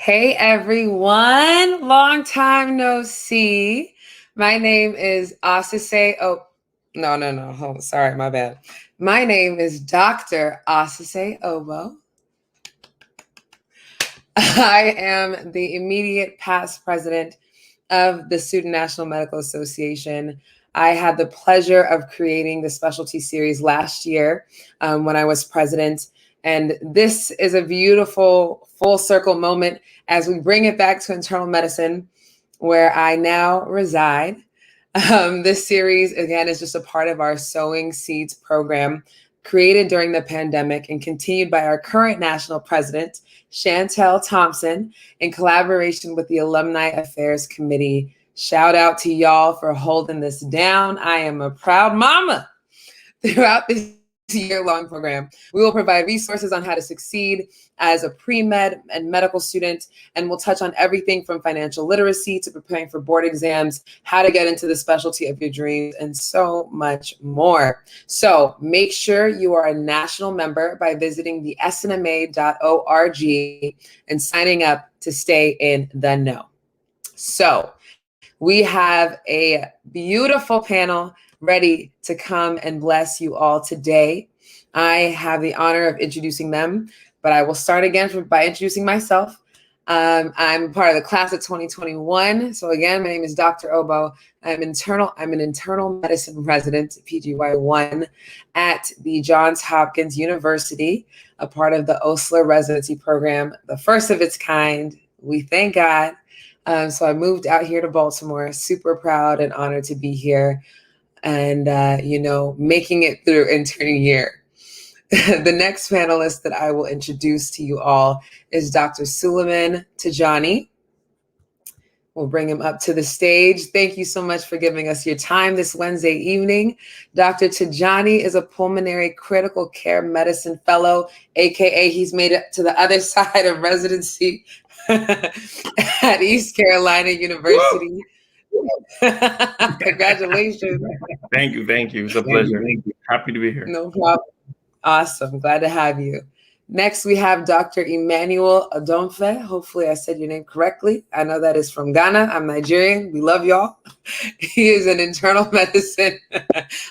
Hey everyone, long time no see. My name is Asase. Oh, no. Oh, sorry, my bad. My name is Dr. Asase Obo. I am the immediate past president of the Student National Medical Association. I had the pleasure of creating the specialty series last year when I was president. And this is a beautiful full circle moment as we bring it back to internal medicine, where I now reside. This series, again, is just a part of our Sowing Seeds program, created during the pandemic and continued by our current national president, Chantel Thompson, in collaboration with the Alumni Affairs Committee. Shout out to y'all for holding this down. I am a proud mama. Throughout this year-long program, we will provide resources on how to succeed as a pre-med and medical student, and we'll touch on everything from financial literacy to preparing for board exams, how to get into the specialty of your dreams, and so much more. So make sure you are a national member by visiting the snma.org and signing up to stay in the know. So we have a beautiful panel ready to come and bless you all today. I have the honor of introducing them, but I will start again by introducing myself. I'm part of the class of 2021. So again, my name is Dr. Obo. I'm an internal medicine resident, PGY1, at the Johns Hopkins University, a part of the Osler residency program, the first of its kind. We thank God. So I moved out here to Baltimore, super proud and honored to be here and, making it through intern year. The next panelist that I will introduce to you all is Dr. Suleiman Tajani. We'll bring him up to the stage. Thank you so much for giving us your time this Wednesday evening. Dr. Tajani is a pulmonary critical care medicine fellow, AKA he's made it to the other side of residency at East Carolina University. Congratulations. Thank you. It's a pleasure. Happy to be here. No problem. Awesome. Glad to have you. Next, we have Dr. Emmanuel Adonfe. Hopefully I said your name correctly. I know that is from Ghana. I'm Nigerian. We love y'all. He is an internal medicine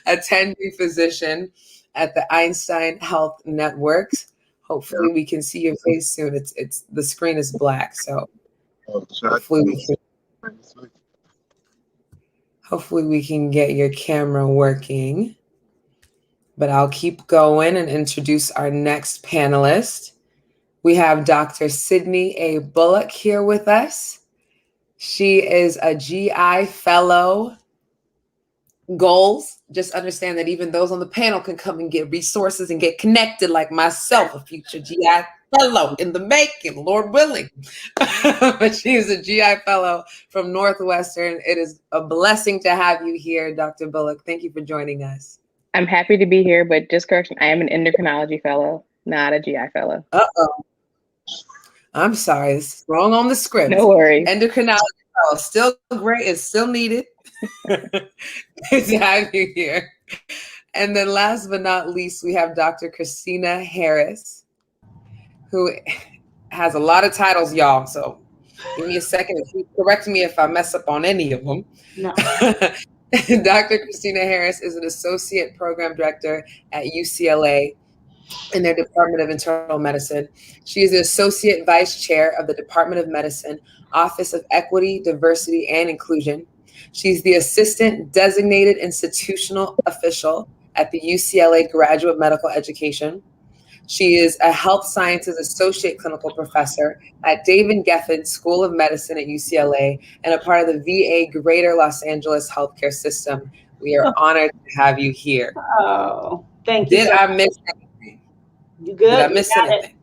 attending physician at the Einstein Health Networks. Hopefully we can see your face soon. It's the screen is black, so hopefully we can get your camera working. But I'll keep going and introduce our next panelist. We have Dr. Sydney A. Bullock here with us. She is a GI fellow. Goals, just understand that even those on the panel can come and get resources and get connected, like myself, a future GI fellow in the making, Lord willing. But she is a GI fellow from Northwestern. It is a blessing to have you here, Dr. Bullock. Thank you for joining us. I'm happy to be here, but just correction, I am an endocrinology fellow, not a GI fellow. Uh-oh. I'm sorry, it's wrong on the script. No worries. Endocrinology fellow, still great, it's still needed. Good to have you here. And then last but not least, we have Dr. Christina Harris, who has a lot of titles, y'all. So give me a second if you correct me if I mess up on any of them. No. Dr. Christina Harris is an associate program director at UCLA in their Department of Internal Medicine. She is the associate vice chair of the Department of Medicine, Office of Equity, Diversity, and Inclusion. She's the assistant designated institutional official at the UCLA Graduate Medical Education. She is a health sciences associate clinical professor at David Geffen School of Medicine at UCLA and a part of the VA Greater Los Angeles healthcare system. We are honored to have you here. Oh, thank you. Did I miss anything? You good? Did I miss anything?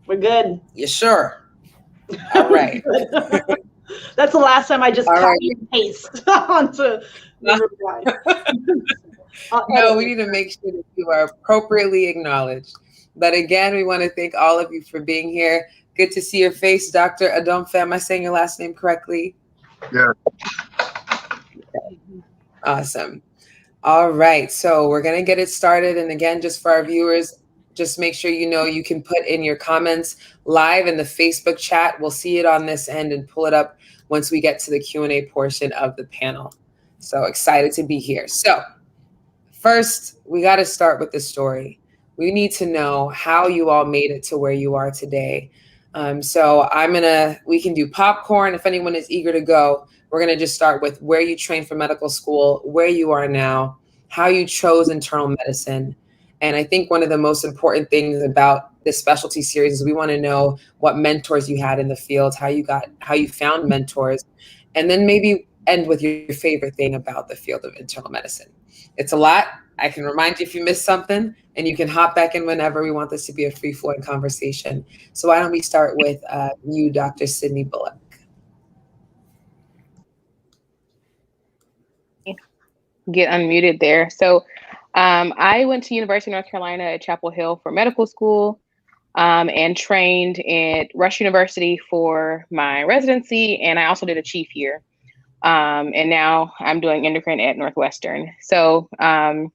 We're good. You sure? All right. That's the last time I just copy and paste onto the reply. No, we need to make sure that you are appropriately acknowledged. But again, we want to thank all of you for being here. Good to see your face, Dr. Adonfe. Am I saying your last name correctly? Yeah. Awesome. All right. So we're going to get it started. And again, just for our viewers, just make sure you can put in your comments live in the Facebook chat. We'll see it on this end and pull it up once we get to the Q&A portion of the panel. So excited to be here. So first, we got to start with the story. We need to know how you all made it to where you are today. So we can do popcorn if anyone is eager to go. We're going to just start with where you trained for medical school, where you are now, how you chose internal medicine. And I think one of the most important things about this specialty series is we want to know what mentors you had in the field, how you found mentors, and then maybe end with your favorite thing about the field of internal medicine. It's a lot. I can remind you if you missed something, and you can hop back in whenever. We want this to be a free-flowing conversation. So why don't we start with you, Dr. Sydney Bullock? Get unmuted there. So I went to University of North Carolina at Chapel Hill for medical school and trained at Rush University for my residency. And I also did a chief year. And now I'm doing endocrine at Northwestern. So I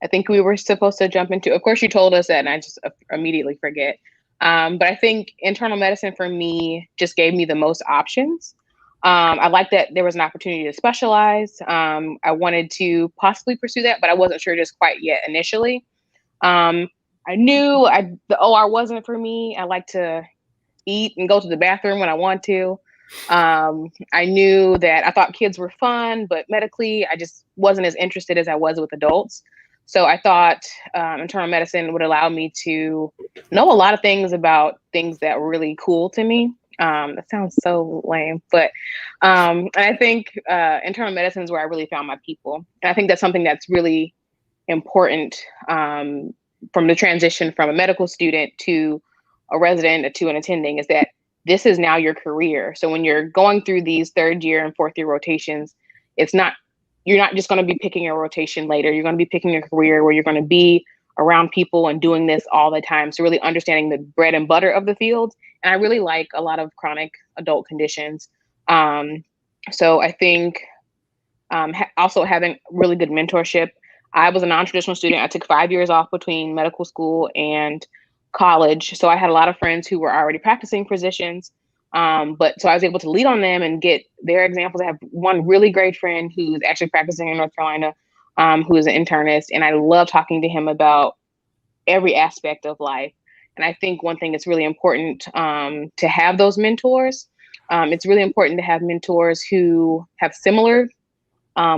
think we were supposed to jump into, of course you told us that and I just immediately forget. But I think internal medicine for me just gave me the most options. I liked that there was an opportunity to specialize. I wanted to possibly pursue that, but I wasn't sure just quite yet initially. I knew the OR wasn't for me. I like to eat and go to the bathroom when I want to. I knew that I thought kids were fun, but medically, I just wasn't as interested as I was with adults. So I thought internal medicine would allow me to know a lot of things about things that were really cool to me. That sounds so lame, but I think internal medicine is where I really found my people. And I think that's something that's really important from the transition from a medical student to a resident to an attending is that this is now your career. So when you're going through these third year and fourth year rotations, you're not just going to be picking a rotation later. You're going to be picking a career where you're going to be around people and doing this all the time. So really understanding the bread and butter of the field. And I really like a lot of chronic adult conditions. So I think also having really good mentorship. I was a non-traditional student. I took 5 years off between medical school and college. So I had a lot of friends who were already practicing physicians. So I was able to lead on them and get their examples. I have one really great friend who's actually practicing in North Carolina, who is an internist. And I love talking to him about every aspect of life. And I think one thing that's really important to have those mentors. It's really important to have mentors who have similar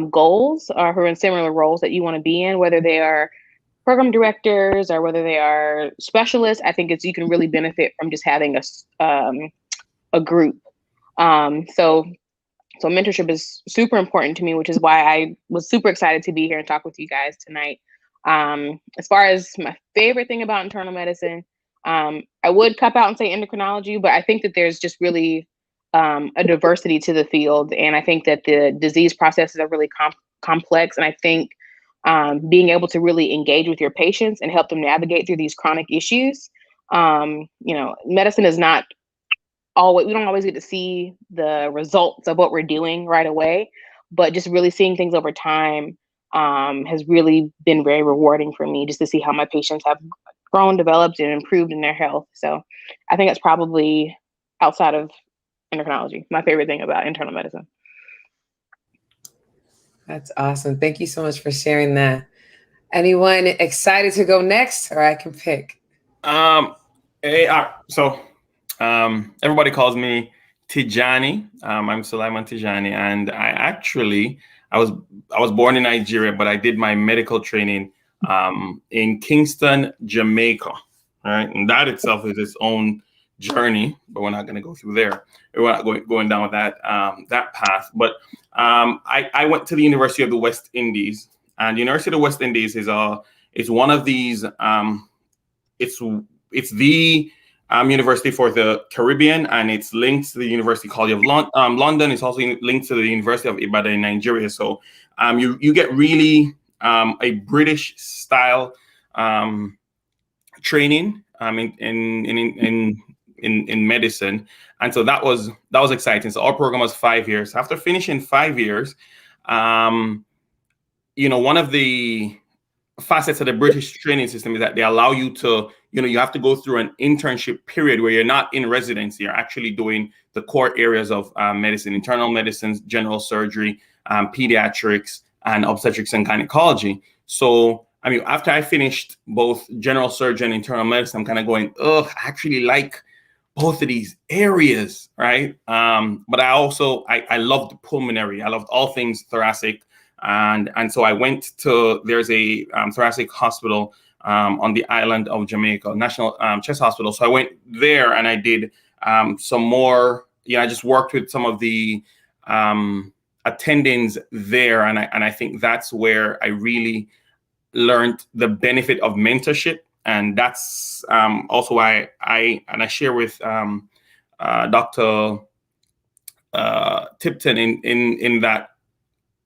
goals or who are in similar roles that you want to be in, whether they are program directors or whether they are specialists. I think you can really benefit from just having a group. So mentorship is super important to me, which is why I was super excited to be here and talk with you guys tonight. As far as my favorite thing about internal medicine, I would cup out and say endocrinology, but I think that there's just really a diversity to the field. And I think that the disease processes are really complex. And I think being able to really engage with your patients and help them navigate through these chronic issues, medicine is not always, we don't always get to see the results of what we're doing right away, but just really seeing things over time has really been very rewarding for me, just to see how my patients have grown, developed, and improved in their health. So I think that's probably, outside of endocrinology, my favorite thing about internal medicine. That's awesome. Thank you so much for sharing that. Anyone excited to go next, or I can pick? Everybody calls me Tijani. I'm Sulaiman Tijani, and I was born in Nigeria, but I did my medical training in Kingston, Jamaica. Right, and that itself is its own journey, but we're not going to go through there. We're not going down that path. But I went to the University of the West Indies, and the University of the West Indies is one of these. It's the university for the Caribbean, and it's linked to the University College of London. It's also linked to the University of Ibadan in Nigeria. So you get really a British style training in medicine, and so that was exciting. So our program was 5 years. After finishing 5 years, one of the facets of the British training system is that they allow you to, you have to go through an internship period where you're not in residency. You're actually doing the core areas of medicine, internal medicine, general surgery, pediatrics, and obstetrics and gynecology. So, I mean, after I finished both general surgery and internal medicine, I'm kind of going, I actually like both of these areas, right? But I also, I loved pulmonary. I loved all things thoracic. And so I went to, there's a thoracic hospital on the island of Jamaica, National Chest Hospital. So I went there and I did some more, I just worked with some of the attendings there. And I think that's where I really learned the benefit of mentorship. And that's also why I share with Dr. Tipton in that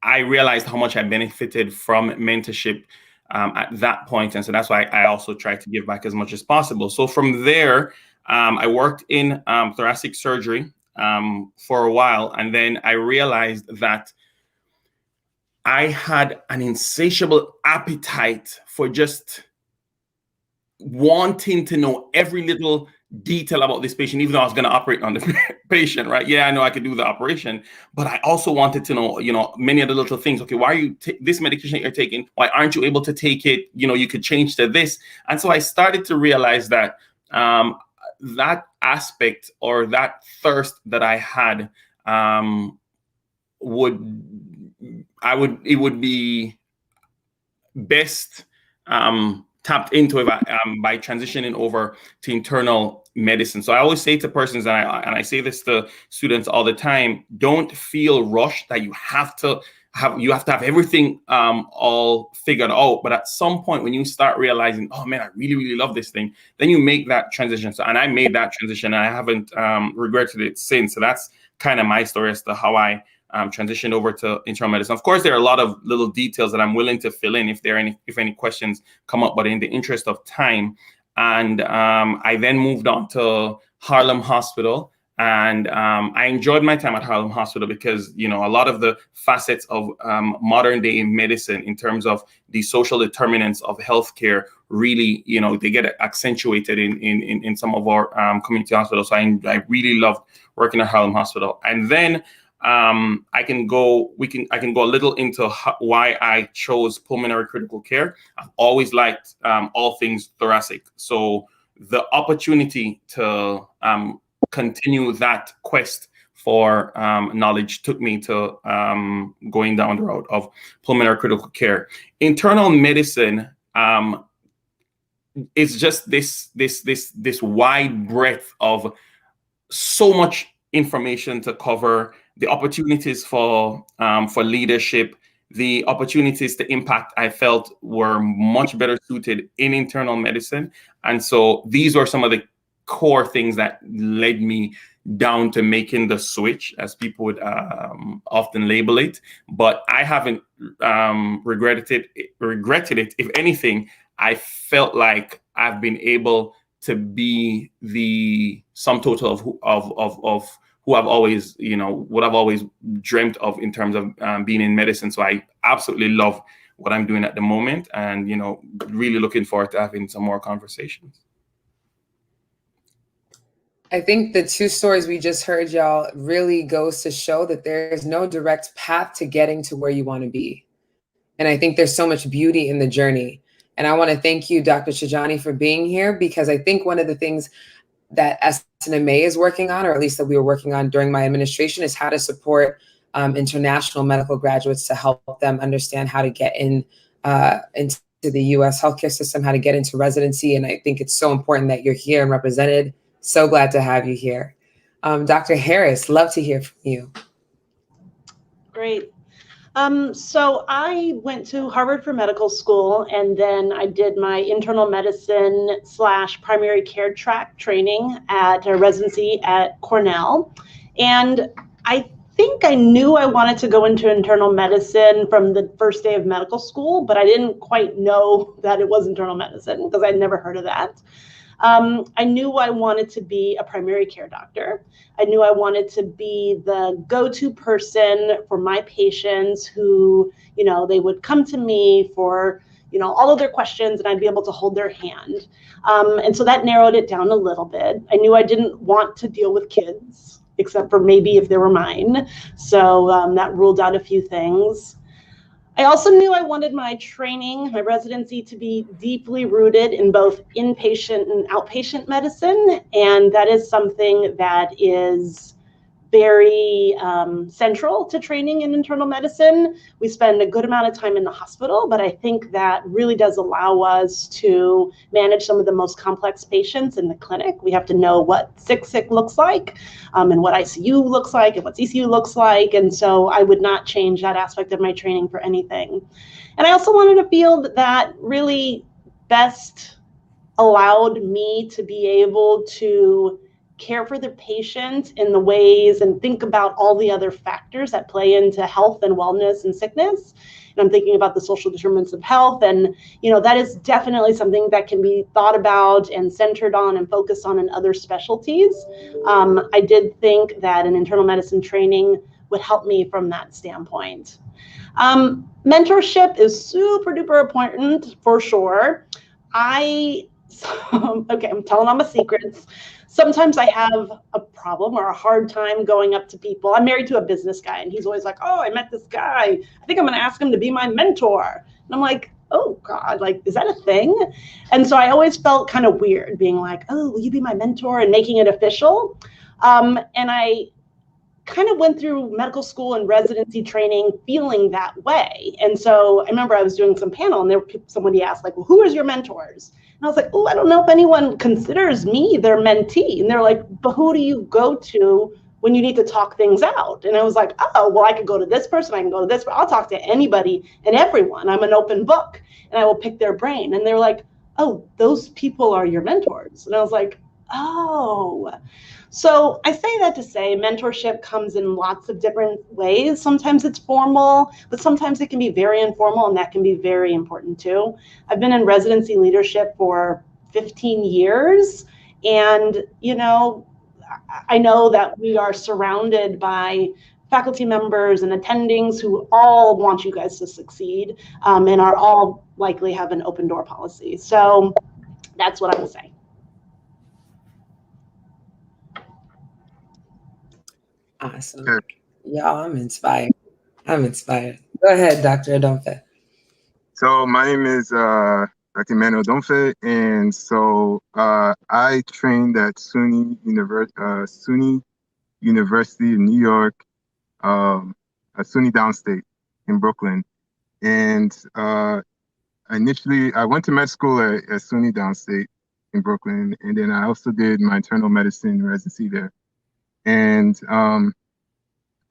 I realized how much I benefited from mentorship at that point. And so that's why I also try to give back as much as possible. So from there, I worked in thoracic surgery for a while. And then I realized that I had an insatiable appetite for just wanting to know every little detail about this patient, even though I was going to operate on the patient, right? Yeah, I know I could do the operation, but I also wanted to know, many of the little things. Okay, why are you this medication that you're taking? Why aren't you able to take it? You could change to this. And so I started to realize that that aspect or that thirst that I had it would be best tapped into it by transitioning over to internal medicine. So I always say to persons, and I say this to students all the time, don't feel rushed that you have to have everything all figured out. But at some point when you start realizing, oh man, I really, really love this thing, then you make that transition. So, and I made that transition and I haven't regretted it since. So that's kind of my story as to how I transitioned over to internal medicine. Of course, there are a lot of little details that I'm willing to fill in if any questions come up, but in the interest of time. And I then moved on to Harlem Hospital. And I enjoyed my time at Harlem Hospital because, a lot of the facets of modern day medicine in terms of the social determinants of healthcare really, they get accentuated in some of our community hospitals. So I really loved working at Harlem Hospital. And then I can go a little into why I chose pulmonary critical care. I've always liked all things thoracic. So the opportunity to continue that quest for knowledge took me to going down the road of pulmonary critical care. Internal medicine is just this wide breadth of so much information to cover, the opportunities for leadership, the opportunities to impact I felt were much better suited in internal medicine. And so these were some of the core things that led me down to making the switch, as people would often label it. But I haven't regretted it. If anything, I felt like I've been able to be the sum total of who I've always, what I've always dreamt of in terms of being in medicine. So I absolutely love what I'm doing at the moment, and really looking forward to having some more conversations. I think the two stories we just heard, y'all, really goes to show that there's no direct path to getting to where you want to be. And I think there's so much beauty in the journey. And I want to thank you, Dr. Shijani, for being here, because I think one of the things that SNMA is working on, or at least that we were working on during my administration, is how to support international medical graduates to help them understand how to get into the U.S. healthcare system, how to get into residency. And I think it's so important that you're here and represented. So glad to have you here. Dr. Harris, love to hear from you. Great. So I went to Harvard for medical school, and then I did my internal medicine / primary care track training at a residency at Cornell. And I think I knew I wanted to go into internal medicine from the first day of medical school, but I didn't quite know that it was internal medicine because I'd never heard of that. I knew I wanted to be a primary care doctor. I knew I wanted to be the go-to person for my patients who, they would come to me for, all of their questions, and I'd be able to hold their hand. And so that narrowed it down a little bit. I knew I didn't want to deal with kids, except for maybe if they were mine. So that ruled out a few things. I also knew I wanted my training, my residency, to be deeply rooted in both inpatient and outpatient medicine. And that is something that is very central to training in internal medicine. We spend a good amount of time in the hospital, but I think that really does allow us to manage some of the most complex patients in the clinic. We have to know what sick looks like, and what ICU looks like, and what CCU looks like. And so I would not change that aspect of my training for anything. And I also wanted a field that really best allowed me to be able to care for the patient in the ways and think about all the other factors that play into health and wellness and sickness. And I'm thinking about the social determinants of health. And, that is definitely something that can be thought about and centered on and focused on in other specialties. I did think that an internal medicine training would help me from that standpoint. Mentorship is super duper important for sure. Okay, I'm telling all my secrets. Sometimes I have a problem or a hard time going up to people. I'm married to a business guy, and he's always like, oh, I met this guy. I think I'm going to ask him to be my mentor. And I'm like, oh, God, like, is that a thing? And so I always felt kind of weird being like, oh, will you be my mentor, and making it official. And I kind of went through medical school and residency training feeling that way. And so I remember I was doing some panel, and somebody asked, like, well, who is your mentors? And I was like, oh, I don't know if anyone considers me their mentee. And they're like, but who do you go to when you need to talk things out? And I was like, oh, well, I could go to this person, I can go to this, but I'll talk to anybody and everyone. I'm an open book, and I will pick their brain. And they're like, oh, those people are your mentors. And I was like, oh. So I say that to say mentorship comes in lots of different ways. Sometimes it's formal, but sometimes it can be very informal, and that can be very important too. I've been in residency leadership for 15 years, and I know that we are surrounded by faculty members and attendings who all want you guys to succeed, and are all likely have an open door policy. So that's what I would say. Awesome. Y'all, I'm inspired. Go ahead, Dr. Adonfe. So my name is Dr. Emmanuel Adonfe, and so I trained at SUNY University in New York, at SUNY Downstate in Brooklyn. And initially, I went to med school at SUNY Downstate in Brooklyn, and then I also did my internal medicine residency there. And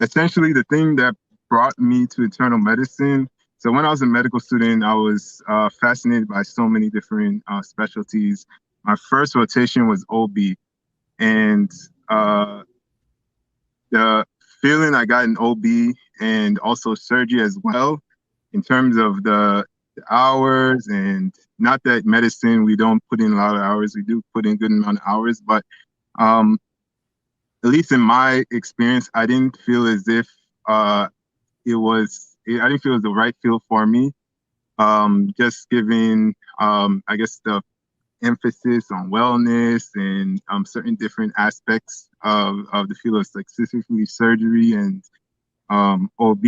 essentially, the thing that brought me to internal medicine, so when I was a medical student, I was fascinated by so many different specialties. My first rotation was OB, and the feeling I got in OB and also surgery as well, in terms of the hours, and not that medicine, we don't put in a lot of hours, we do put in a good amount of hours, but at least in my experience, I didn't feel as if I didn't feel it was the right field for me. Just giving, I guess, the emphasis on wellness and certain different aspects of the field of, like, specifically surgery and OB.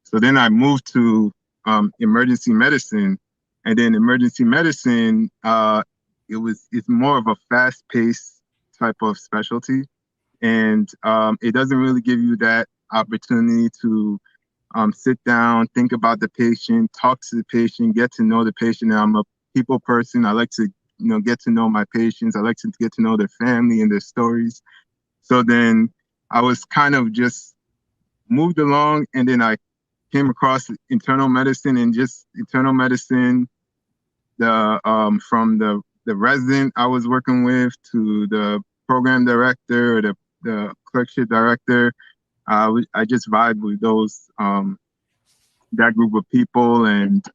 So then I moved to emergency medicine, and then emergency medicine, it's more of a fast-paced type of specialty. And it doesn't really give you that opportunity to sit down, think about the patient, talk to the patient, get to know the patient. And I'm a people person. I like to, get to know my patients. I like to get to know their family and their stories. So then I was kind of just moved along, and then I came across internal medicine, and just internal medicine, from the resident I was working with to the program director, or the clerkship director, I just vibed with those, that group of people, and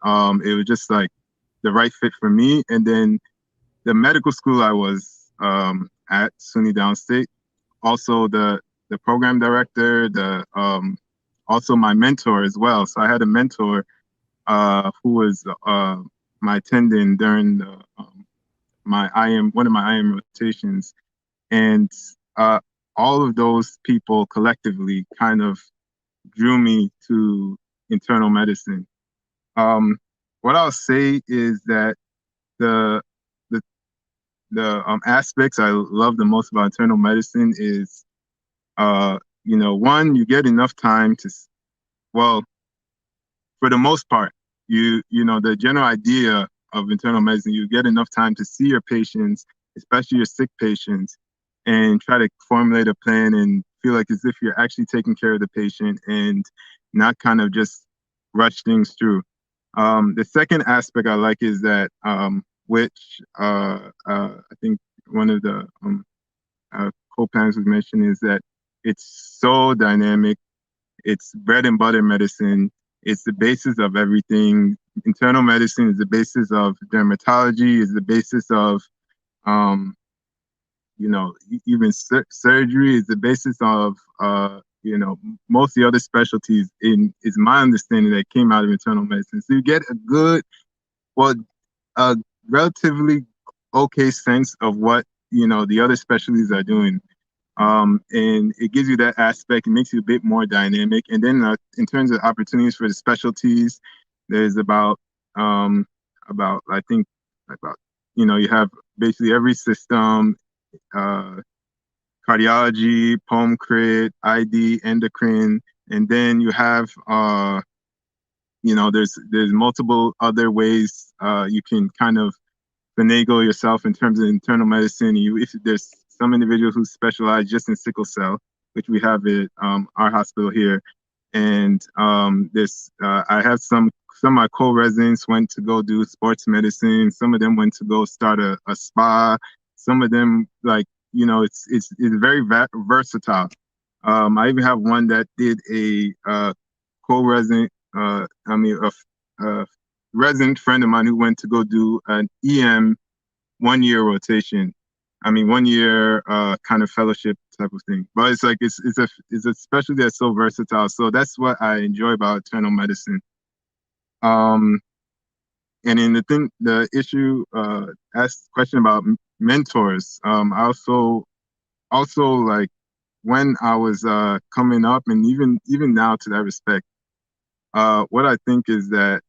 it was just like the right fit for me. And then the medical school I was at SUNY Downstate, also the program director, also my mentor as well. So I had a mentor who was my tendon during the one of my IM rotations, and all of those people collectively kind of drew me to internal medicine. What I'll say is that the aspects I love the most about internal medicine is, one, you get enough time to, well, for the most part, the general idea of internal medicine, you get enough time to see your patients, especially your sick patients, and try to formulate a plan and feel like as if you're actually taking care of the patient and not kind of just rush things through. The second aspect I like is that, which I think one of the co-panelists was mentioning, is that it's so dynamic. It's bread and butter medicine. It's the basis of everything. Internal medicine is the basis of dermatology, is the basis of, even surgery, is the basis of, most of the other specialties, is my understanding that came out of internal medicine. So you get a relatively okay sense of what, the other specialties are doing. And it gives you that aspect. It makes you a bit more dynamic. And then in terms of opportunities for the specialties, there's about I think you have basically every system, cardiology, pulm crit, ID, endocrine, and then you have there's multiple other ways you can kind of finagle yourself in terms of internal medicine. If there's some individuals who specialize just in sickle cell, which we have at our hospital here, and I have some of my co-residents went to go do sports medicine. Some of them went to go start a spa. Some of them, it's very versatile. I even have one that did a co-resident, a resident friend of mine who went to go do an EM 1 year rotation. 1 year kind of fellowship type of thing. But it's like it's a specialty that's so versatile. So that's what I enjoy about internal medicine. And in the issue asked question about mentors. I also like when I was coming up, and even now to that respect, what I think is that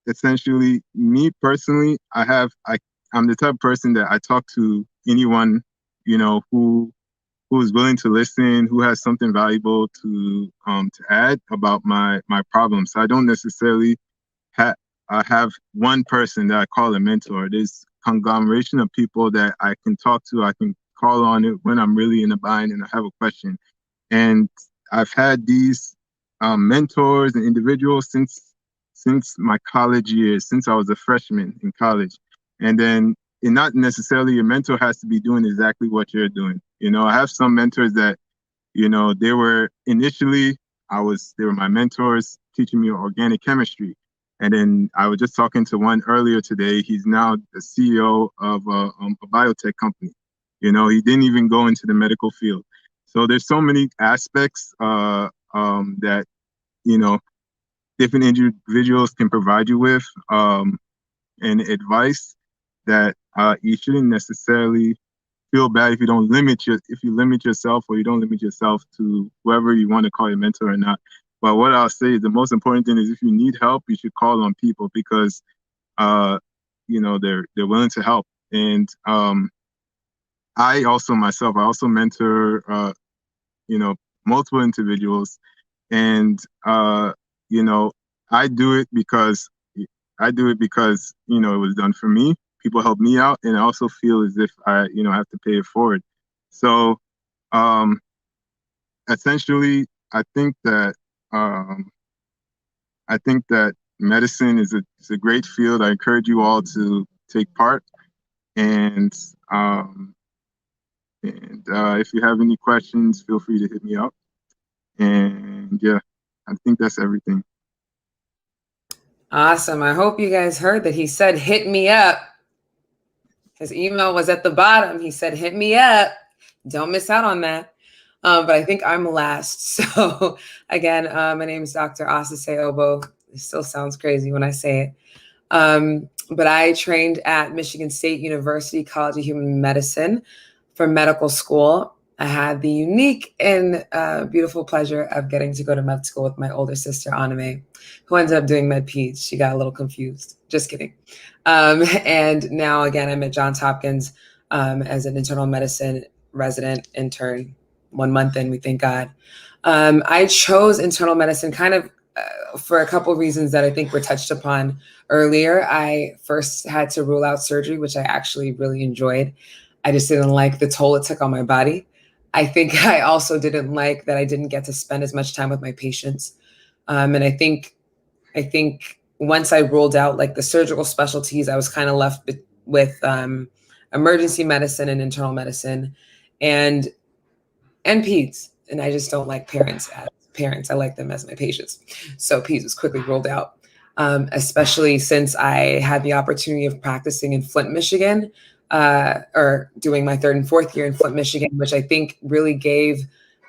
essentially, me personally, I'm the type of person that I talk to anyone, who is willing to listen, who has something valuable to add about my problems. So I don't necessarily have one person that I call a mentor. There's conglomeration of people that I can talk to. I can call on it when I'm really in a bind and I have a question. And I've had these mentors and individuals since my college years, since I was a freshman in college. And then not necessarily your mentor has to be doing exactly what you're doing. I have some mentors that, they were initially, they were my mentors teaching me organic chemistry. And then I was just talking to one earlier today. He's now the CEO of a biotech company. He didn't even go into the medical field. So there's so many aspects that, different individuals can provide you with and advice that you shouldn't necessarily feel bad if you limit yourself, or you don't limit yourself to whoever you want to call your mentor or not. But what I'll say is the most important thing is if you need help, you should call on people because they're willing to help. And I also mentor multiple individuals, and I do it because it was done for me. People help me out, and I also feel as if I have to pay it forward. So essentially, I think that medicine is a great field. I encourage you all to take part, and if you have any questions, feel free to hit me up. And yeah, I think that's everything. Awesome. I hope you guys heard that he said, hit me up. His email was at the bottom. He said, hit me up. Don't miss out on that. But I think I'm last. So again, my name is Dr. Asase Obo. It still sounds crazy when I say it. But I trained at Michigan State University College of Human Medicine for medical school. I had the unique and beautiful pleasure of getting to go to med school with my older sister, Anime, who ended up doing med peds. She got a little confused. Just kidding. And now, again, I'm at Johns Hopkins as an internal medicine resident intern. 1 month in, we thank God. I chose internal medicine kind of for a couple of reasons that I think were touched upon earlier. I first had to rule out surgery, which I actually really enjoyed. I just didn't like the toll it took on my body. I think I also didn't like that I didn't get to spend as much time with my patients. And I think once I ruled out like the surgical specialties, I was kind of left with emergency medicine and internal medicine and peds. And I just don't like parents as parents. I like them as my patients. So peds was quickly ruled out, especially since I had the opportunity of practicing in Flint, Michigan, or doing my 3rd and 4th year in Flint, Michigan, which I think really gave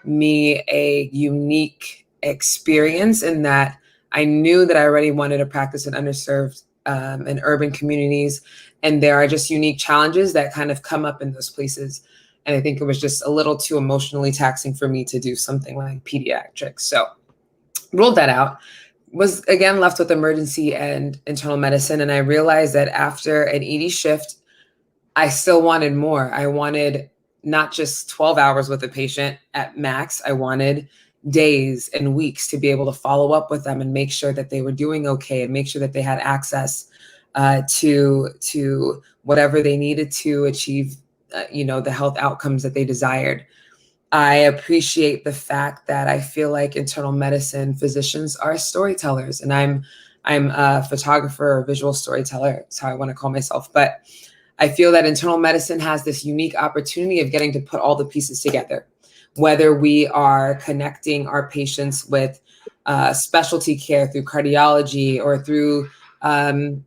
me a unique experience in that I knew that I already wanted to practice in underserved and urban communities. And there are just unique challenges that kind of come up in those places. And I think it was just a little too emotionally taxing for me to do something like pediatrics. So ruled that out, was again left with emergency and internal medicine. And I realized that after an ED shift, I still wanted more. I wanted not just 12 hours with a patient at max. I wanted days and weeks to be able to follow up with them and make sure that they were doing okay and make sure that they had access to whatever they needed to achieve the health outcomes that they desired. I appreciate the fact that I feel like internal medicine physicians are storytellers, and I'm a photographer or visual storyteller. That's how I want to call myself. But I feel that internal medicine has this unique opportunity of getting to put all the pieces together, whether we are connecting our patients with specialty care through cardiology or through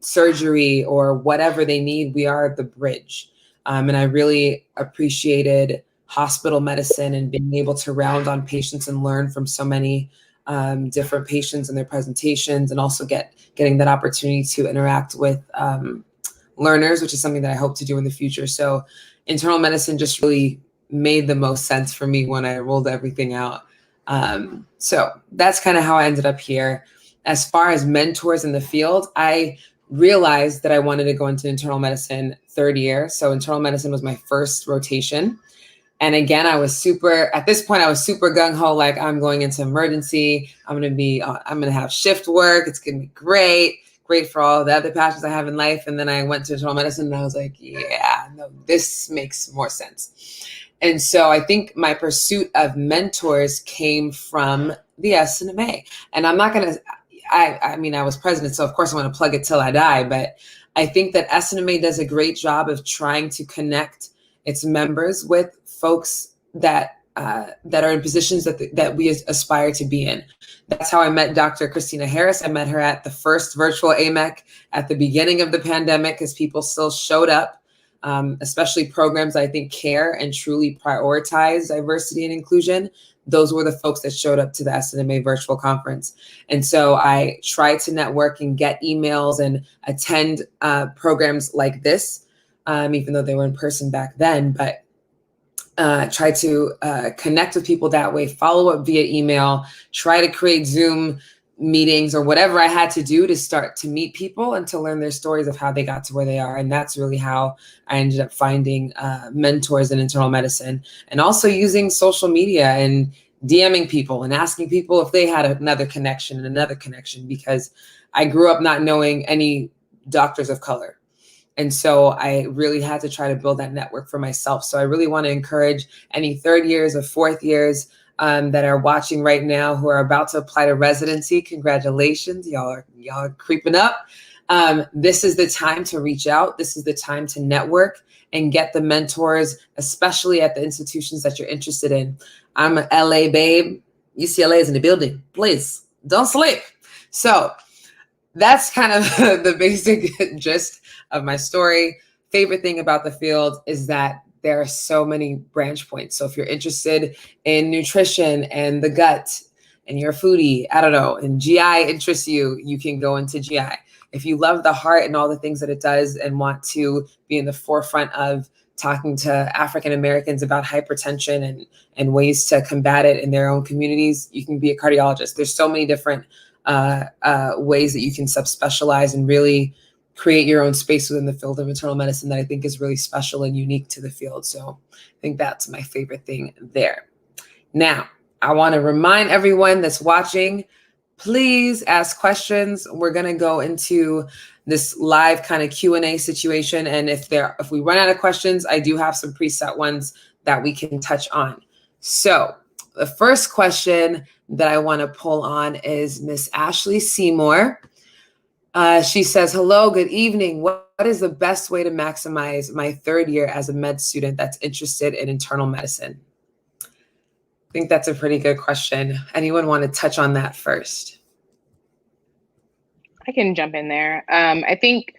surgery or whatever they need. We are the bridge. And I really appreciated hospital medicine and being able to round on patients and learn from so many different patients and their presentations, and also getting that opportunity to interact with learners, which is something that I hope to do in the future. So internal medicine just really made the most sense for me when I rolled everything out. So that's kind of how I ended up here. As far as mentors in the field, I realized that I wanted to go into internal medicine 3rd year. So internal medicine was my first rotation. And again, at this point, I was super gung-ho, like I'm going into emergency. I'm going to have shift work. It's going to be great for all the other passions I have in life. And then I went to internal medicine and I was like, yeah, no, this makes more sense. And so I think my pursuit of mentors came from the SNMA. And I'm not going to, I mean, I was president, so of course I want to plug it till I die, but I think that SNMA does a great job of trying to connect its members with folks that are in positions that we aspire to be in. That's how I met Dr. Christina Harris. I met her at the first virtual AMEC at the beginning of the pandemic, because people still showed up, especially programs I think care and truly prioritize diversity and inclusion. Those were the folks that showed up to the SNMA virtual conference. And so I tried to network and get emails and attend programs like this, even though they were in person back then, but try to connect with people that way, follow up via email, try to create Zoom meetings or whatever I had to do to start to meet people and to learn their stories of how they got to where they are. And that's really how I ended up finding mentors in internal medicine, and also using social media and DMing people and asking people if they had another connection, because I grew up not knowing any doctors of color. And so I really had to try to build that network for myself. So I really want to encourage any 3rd years or 4th years that are watching right now who are about to apply to residency. Congratulations, y'all are creeping up. This is the time to reach out. This is the time to network and get the mentors, especially at the institutions that you're interested in. I'm an LA babe. UCLA is in the building. Please don't sleep. So that's kind of the basic gist of my story. Favorite thing about the field is that there are so many branch points. So if you're interested in nutrition and the gut and you're a foodie, I don't know, and GI interests you, you can go into GI. if you love the heart and all the things that it does and want to be in the forefront of talking to African Americans about hypertension and ways to combat it in their own communities, you can be a cardiologist. There's so many different ways that you can subspecialize and really create your own space within the field of internal medicine that I think is really special and unique to the field. So I think that's my favorite thing there. Now, I want to remind everyone that's watching, please ask questions. We're going to go into this live kind of Q&A situation. And if we run out of questions, I do have some preset ones that we can touch on. So the first question that I want to pull on is Miss Ashley Seymour. She says, hello, good evening. What is the best way to maximize my third year as a med student that's interested in internal medicine? I think that's a pretty good question. Anyone want to touch on that first? I can jump in there. I think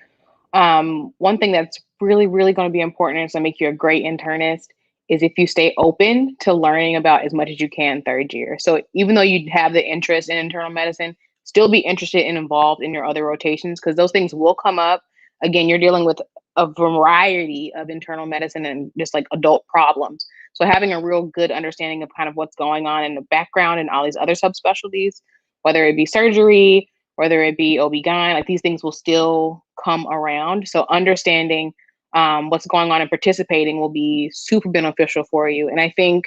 one thing that's really, really going to be important and to make you a great internist is if you stay open to learning about as much as you can third year. So even though you have the interest in internal medicine, still be interested and involved in your other rotations, because those things will come up. Again, you're dealing with a variety of internal medicine and just like adult problems. So having a real good understanding of kind of what's going on in the background and all these other subspecialties, whether it be surgery, whether it be OB-GYN, like these things will still come around. So understanding what's going on and participating will be super beneficial for you. And I think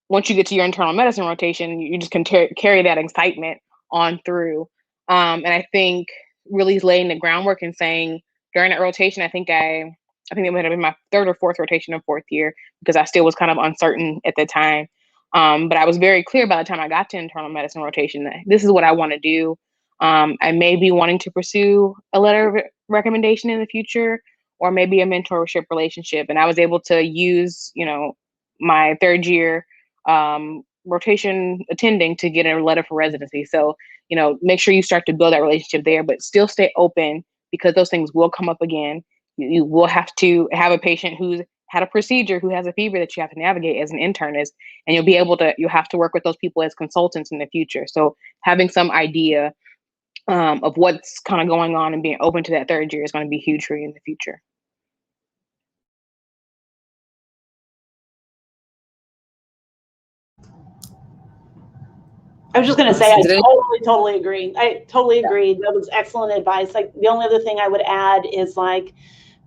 once you get to your internal medicine rotation, you just can carry that excitement on through. And I think really laying the groundwork and saying during that rotation, I think it might have been my third or fourth rotation of fourth year, because I still was kind of uncertain at the time. But I was very clear by the time I got to internal medicine rotation that this is what I want to do. I may be wanting to pursue a letter of recommendation in the future, or maybe a mentorship relationship. And I was able to use, my third year rotation attending to get a letter for residency. So, make sure you start to build that relationship there, but still stay open, because those things will come up again. You will have to have a patient who's had a procedure, who has a fever that you have to navigate as an internist, and you'll have to work with those people as consultants in the future. So having some idea of what's kind of going on and being open to that third year is going to be huge for you in the future. I was just going to say, I totally agree. I totally agree. That was excellent advice. Like, the only other thing I would add is like,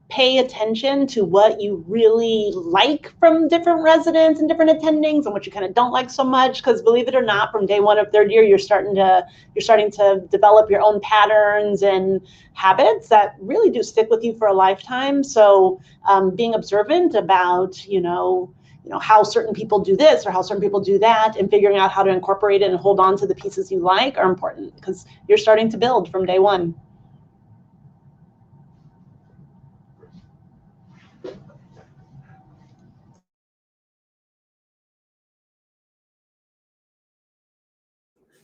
pay attention to what you really like from different residents and different attendings, and what you kind of don't like so much. Because believe it or not, from day one of third year, you're starting to develop your own patterns and habits that really do stick with you for a lifetime. So being observant about, how certain people do this or how certain people do that, and figuring out how to incorporate it and hold on to the pieces you like are important, because you're starting to build from day one.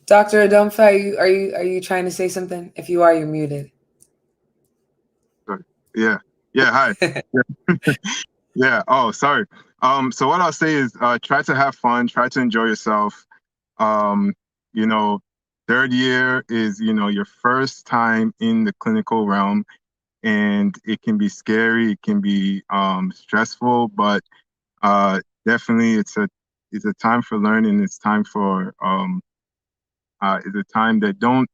Dr. Adonfe, are you trying to say something? If you are, you're muted. Yeah. Hi. Yeah. Oh, sorry. So what I'll say is, try to have fun. Try to enjoy yourself. Third year is, your first time in the clinical realm, and it can be scary. It can be stressful, but definitely it's a time for learning. It's time for is a time that don't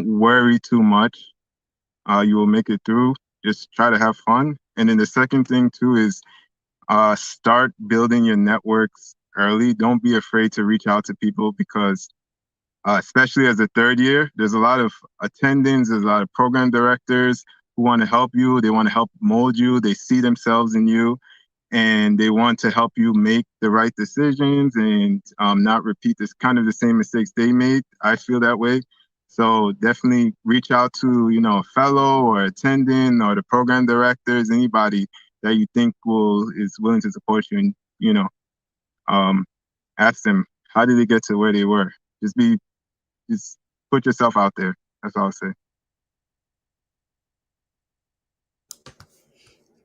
worry too much. You will make it through. Just try to have fun. And then the second thing too is start building your networks early. Don't be afraid to reach out to people, because especially as a third year, there's a lot of attendings, there's a lot of program directors who want to help you. They want to help mold you. They see themselves in you, and they want to help you make the right decisions and not repeat the same mistakes they made. I feel that way. So definitely reach out to, a fellow or attending or the program directors, anybody that you think is willing to support you, and, ask them, how did they get to where they were? Just put yourself out there. That's all I'll say.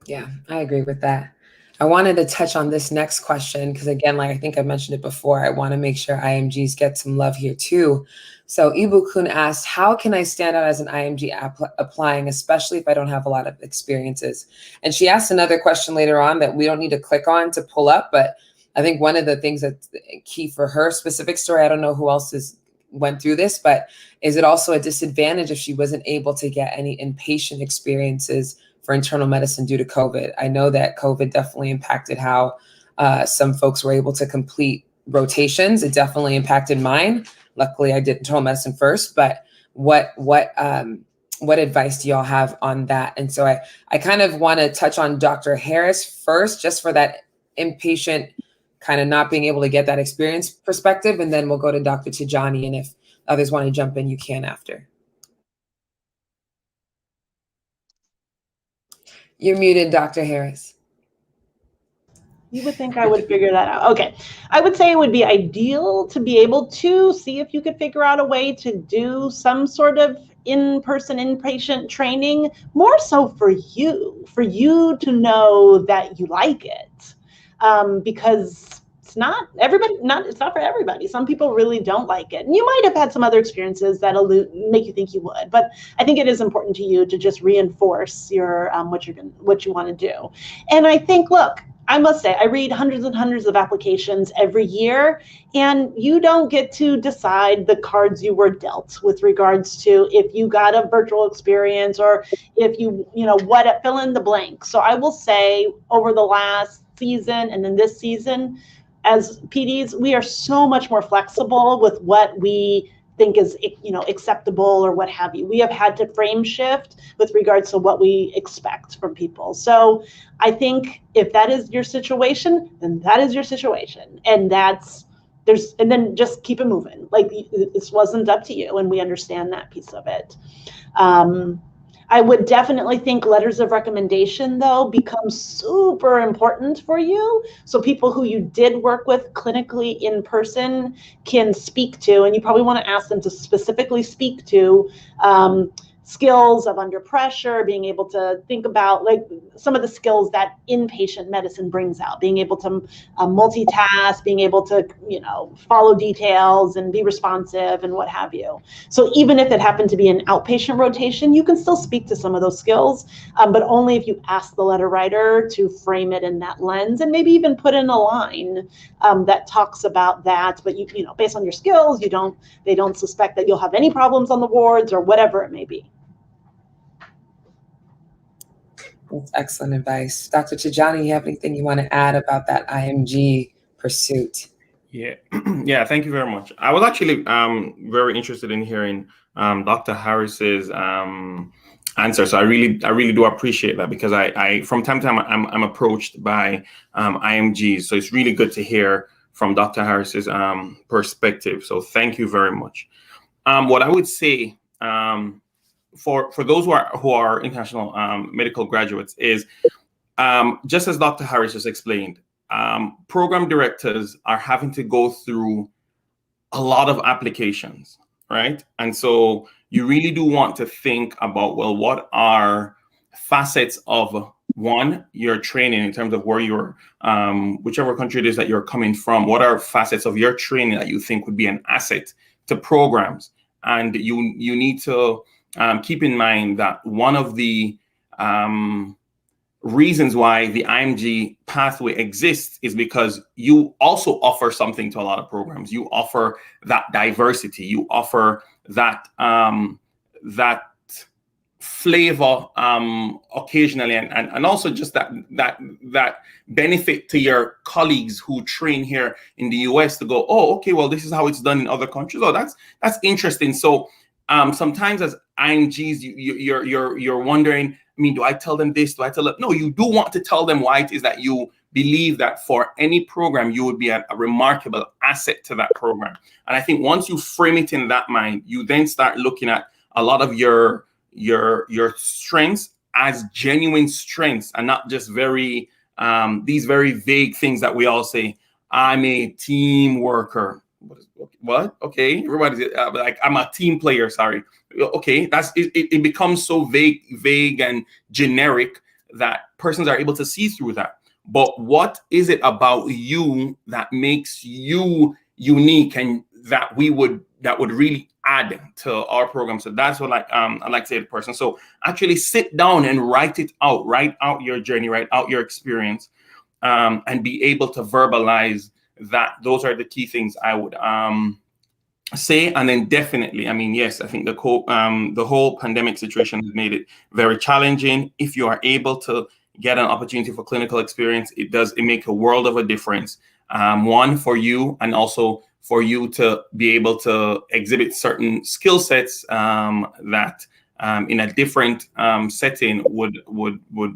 Yeah, I agree with that. I wanted to touch on this next question because, again, like I think I mentioned it before, I want to make sure IMGs get some love here too. So Ibu-kun asked, how can I stand out as an IMG applying, especially if I don't have a lot of experiences? And she asked another question later on that we don't need to click on to pull up, but I think one of the things that's key for her specific story, I don't know who else went through this, but is it also a disadvantage if she wasn't able to get any inpatient experiences for internal medicine due to COVID? I know that COVID definitely impacted how some folks were able to complete rotations. It definitely impacted mine. Luckily, I did internal medicine first, but what advice do y'all have on that? And so I kind of want to touch on Dr. Harris first, just for that inpatient kind of not being able to get that experience perspective, and then we'll go to Dr. Tijani, and if others want to jump in, you can after. You're muted, Dr. Harris. You would think I would figure that out. Okay. I would say it would be ideal to be able to see if you could figure out a way to do some sort of in-person inpatient training, more so for you to know that you like it. Because it's not for everybody. Some people really don't like it. And you might have had some other experiences that'll make you think you would, but I think it is important to you to just reinforce your what you want to do. And I think, look, I must say, I read hundreds and hundreds of applications every year, and you don't get to decide the cards you were dealt with regards to if you got a virtual experience or if fill in the blank. So I will say over the last season and then this season, as PDs, we are so much more flexible with what we think is acceptable or what have you. We have had to frame shift with regards to what we expect from people. So I think if that is your situation, then that is your situation, and then just keep it moving. Like, this wasn't up to you, and we understand that piece of it. I would definitely think letters of recommendation, though, become super important for you. So people who you did work with clinically in person can speak to, and you probably want to ask them to specifically speak to skills of under pressure, being able to think about like some of the skills that inpatient medicine brings out, being able to multitask, being able to, follow details and be responsive and what have you. So even if it happened to be an outpatient rotation, you can still speak to some of those skills, but only if you ask the letter writer to frame it in that lens, and maybe even put in a line that talks about that. But based on your skills, they don't suspect that you'll have any problems on the wards or whatever it may be. That's excellent advice. Dr. Tijani, you have anything you want to add about that IMG pursuit? Yeah, yeah. Thank you very much. I was actually very interested in hearing Dr. Harris's answer. So I really do appreciate that, because I from time to time I'm approached by IMGs. So it's really good to hear from Dr. Harris's perspective. So thank you very much. What I would say for those who are international medical graduates is, just as Dr. Harris just explained, program directors are having to go through a lot of applications, right? And so you really do want to think about, well, what are facets of your training in terms of where you're, whichever country it is that you're coming from, what are facets of your training that you think would be an asset to programs? And you need to keep in mind that one of the reasons why the IMG pathway exists is because you also offer something to a lot of programs. You offer that diversity. You offer that that flavor occasionally, and also just that benefit to your colleagues who train here in the US to go, oh, okay, well, this is how it's done in other countries. Oh, that's interesting. So sometimes as IMGs, you're wondering, I mean, do I tell them this? Do I tell them? No, you do want to tell them why it is that you believe that for any program, you would be a remarkable asset to that program. And I think once you frame it in that mind, you then start looking at a lot of your strengths as genuine strengths, and not just these very vague things that we all say. I'm a team worker. What? Okay, everybody's like, I'm a team player. Sorry. Okay, it becomes so vague and generic that persons are able to see through that. but what is it about you that makes you unique and that would really add to our program? So that's what I like to say to the person. So actually sit down and write out your journey, write out your experience, and be able to verbalize that. Those are the key things I would say. And then definitely, I mean, yes, I think the whole pandemic situation has made it very challenging. If you are able to get an opportunity for clinical experience, it make a world of a difference. One, for you, and also for you to be able to exhibit certain skill sets that in a different setting would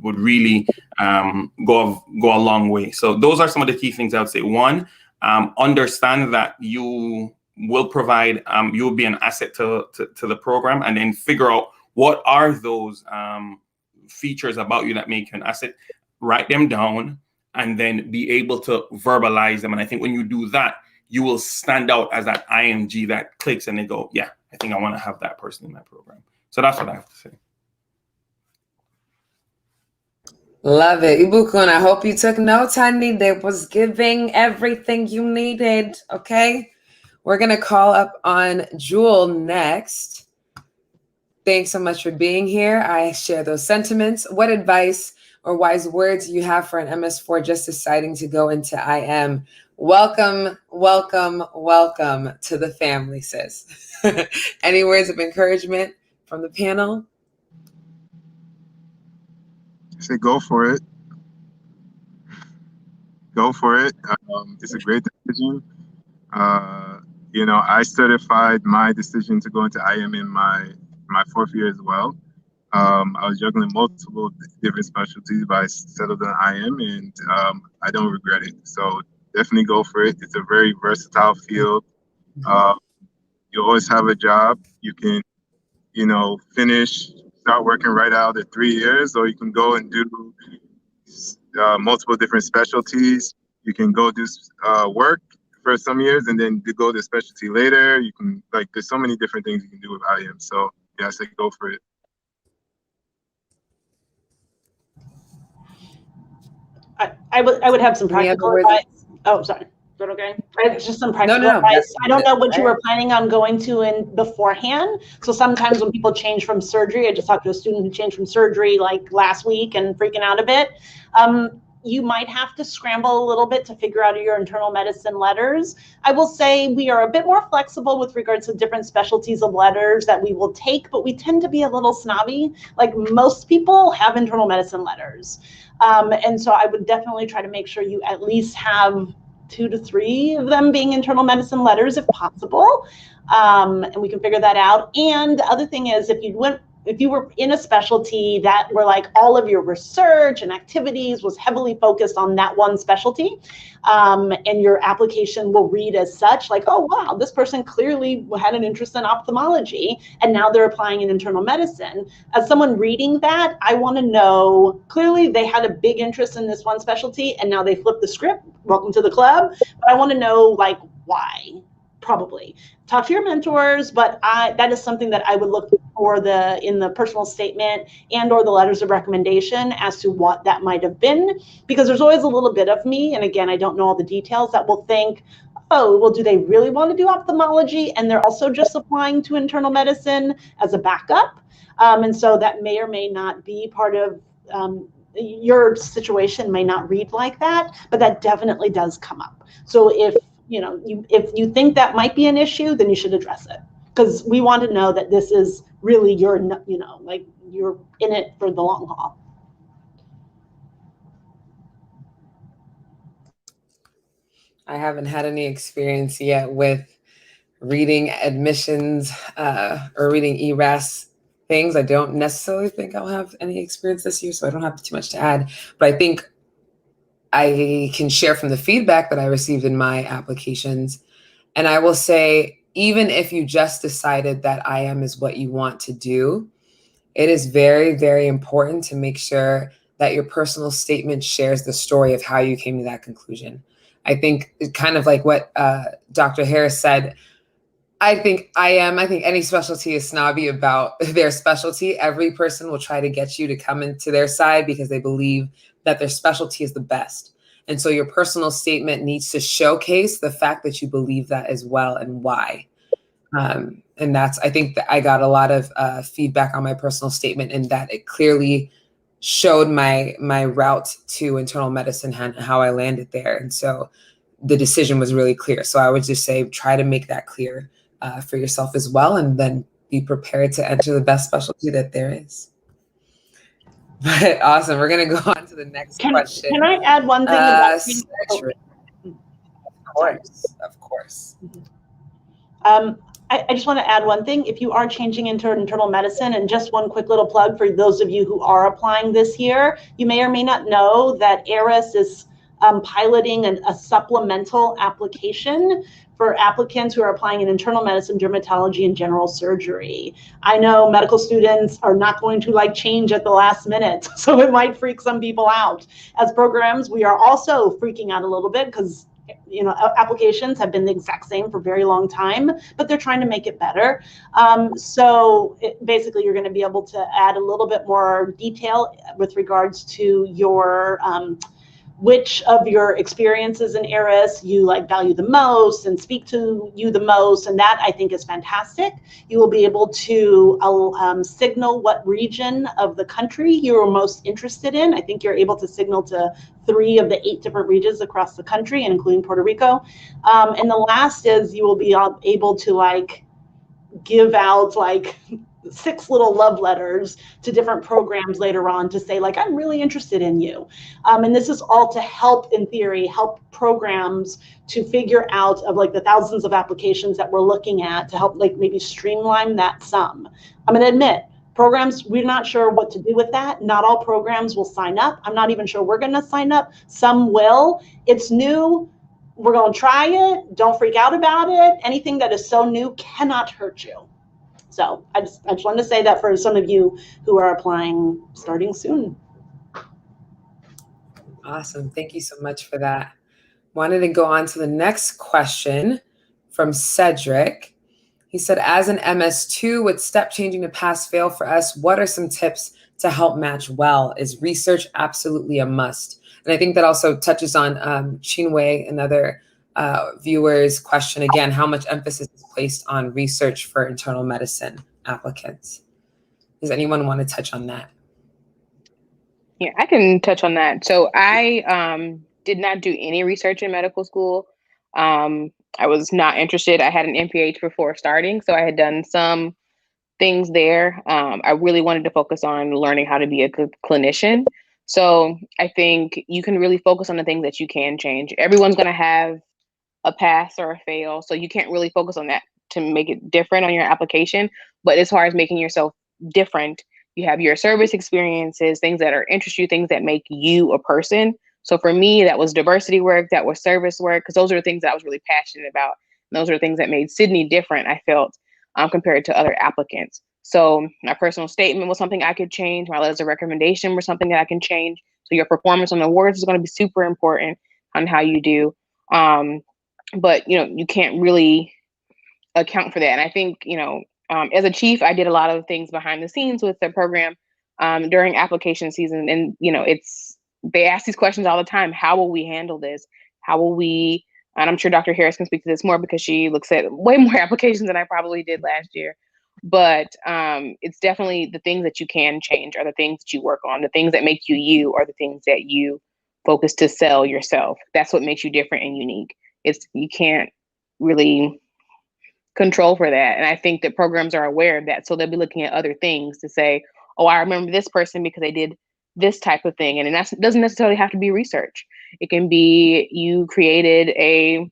really go a long way. So those are some of the key things I would say. One, understand that you will provide, you will be an asset to the program, and then figure out what are those features about you that make you an asset. Write them down, and then be able to verbalize them. And I think when you do that, you will stand out as that IMG that clicks and they go, yeah, I think I want to have that person in my program. So that's what I have to say. Love it. Ibukun, I hope you took notes, honey. They was giving everything you needed. Okay. We're going to call up on Jewel next. Thanks so much for being here. I share those sentiments. What advice or wise words you have for an MS4 just deciding to go into IM? Welcome, welcome, welcome to the family, sis. Any words of encouragement from the panel? I say go for it. Go for it. It's a great decision. I certified my decision to go into IM in my fourth year as well. I was juggling multiple different specialties, but I settled on IM, and I don't regret it. So definitely go for it. It's a very versatile field. You always have a job. You can, start working right out at 3 years, or you can go and do multiple different specialties. You can go do work for some years and then go to specialty later. You can, there's so many different things you can do with IM. So yeah, I say go for it. I would have some practical advice. Oh, sorry. Is that okay? Just some practical advice. I don't know what you were planning on going to in beforehand. So sometimes when people change from surgery, I just talked to a student who changed from surgery like last week and freaking out a bit. You might have to scramble a little bit to figure out your internal medicine letters. I will say we are a bit more flexible with regards to different specialties of letters that we will take, but we tend to be a little snobby. Like most people have internal medicine letters. And so I would definitely try to make sure you at least have 2 to 3 of them being internal medicine letters if possible. And we can figure that out. And the other thing is if you were in a specialty that were like all of your research and activities was heavily focused on that one specialty, and your application will read as such, like, oh, wow, this person clearly had an interest in ophthalmology, and now they're applying in internal medicine. As someone reading that, I want to know, clearly they had a big interest in this one specialty, and now they flipped the script. Welcome to the club. But I want to know, like, why? Probably talk to your mentors, but that is something that I would look for in the personal statement and or the letters of recommendation as to what that might have been, because there's always a little bit of me, and again, I don't know all the details, that will think, oh, well, do they really want to do ophthalmology? And they're also just applying to internal medicine as a backup. And so that may or may not be part of your situation, may not read like that, but that definitely does come up. So if you think that might be an issue, then you should address it, because we want to know that this is really you're in it for the long haul. I haven't had any experience yet with reading admissions or reading ERAS things. I don't necessarily think I'll have any experience this year, so I don't have too much to add. But I think I can share from the feedback that I received in my applications. And I will say, even if you just decided that IM is what you want to do, it is very, very important to make sure that your personal statement shares the story of how you came to that conclusion. I think kind of like what Dr. Harris said, I think any specialty is snobby about their specialty. Every person will try to get you to come into their side because they believe that their specialty is the best. And so your personal statement needs to showcase the fact that you believe that as well and why. And that's, I think that I got a lot of feedback on my personal statement, in that it clearly showed my route to internal medicine and how I landed there. And so the decision was really clear. So I would just say, try to make that clear for yourself as well, and then be prepared to enter the best specialty that there is. But awesome. We're going to go on to the next question. Can I add one thing about Of course. I just want to add one thing. If you are changing into internal medicine, and just one quick little plug for those of you who are applying this year, you may or may not know that ARIS is piloting a supplemental application for applicants who are applying in internal medicine, dermatology, and general surgery. I know medical students are not going to like change at the last minute, so it might freak some people out. As programs, we are also freaking out a little bit, because applications have been the exact same for a very long time, but they're trying to make it better. Basically, you're going to be able to add a little bit more detail with regards to your which of your experiences in ARIS you value the most and speak to you the most, and that I think is fantastic. You will be able to signal what region of the country you're most interested in. I think you're able to signal to 3 of the 8 different regions across the country, and including Puerto Rico. And the last is you will be able to give out 6 little love letters to different programs later on to say, I'm really interested in you. And this is all to help, in theory, help programs to figure out of the thousands of applications that we're looking at, to help maybe streamline that some. I'm going to admit, programs, we're not sure what to do with that. Not all programs will sign up. I'm not even sure we're going to sign up. Some will. It's new. We're going to try it. Don't freak out about it. Anything that is so new cannot hurt you. So I just wanted to say that for some of you who are applying starting soon. Awesome. Thank you so much for that. Wanted to go on to the next question from Cedric. He said, as an MS2 with step changing to pass fail for us, what are some tips to help match well? Is research absolutely a must? And I think that also touches on Chinwe, another viewer's question. Again, how much emphasis is placed on research for internal medicine applicants? Does anyone want to touch on that? Yeah, I can touch on that. So I did not do any research in medical school. I was not interested. I had an MPH before starting, so I had done some things there. I really wanted to focus on learning how to be a good clinician. So I think you can really focus on the things that you can change. Everyone's going to have a pass or a fail, so you can't really focus on that to make it different on your application. But as far as making yourself different, you have your service experiences, things that interest you, things that make you a person. So for me, that was diversity work, that was service work, because those are the things that I was really passionate about. And those are the things that made Sydney different, I felt, compared to other applicants. So my personal statement was something I could change. My letters of recommendation were something that I can change. So your performance on the awards is going to be super important on how you do. But you can't really account for that. And I think, as a chief, I did a lot of things behind the scenes with the program during application season. And, they ask these questions all the time. How will we handle this? How will we, and I'm sure Dr. Harris can speak to this more because she looks at way more applications than I probably did last year. But it's definitely the things that you can change are the things that you work on. The things that make you you are the things that you focus to sell yourself. That's what makes you different and unique. You can't really control for that. And I think that programs are aware of that. So they'll be looking at other things to say, oh, I remember this person because they did this type of thing. And that doesn't necessarily have to be research. It can be you created a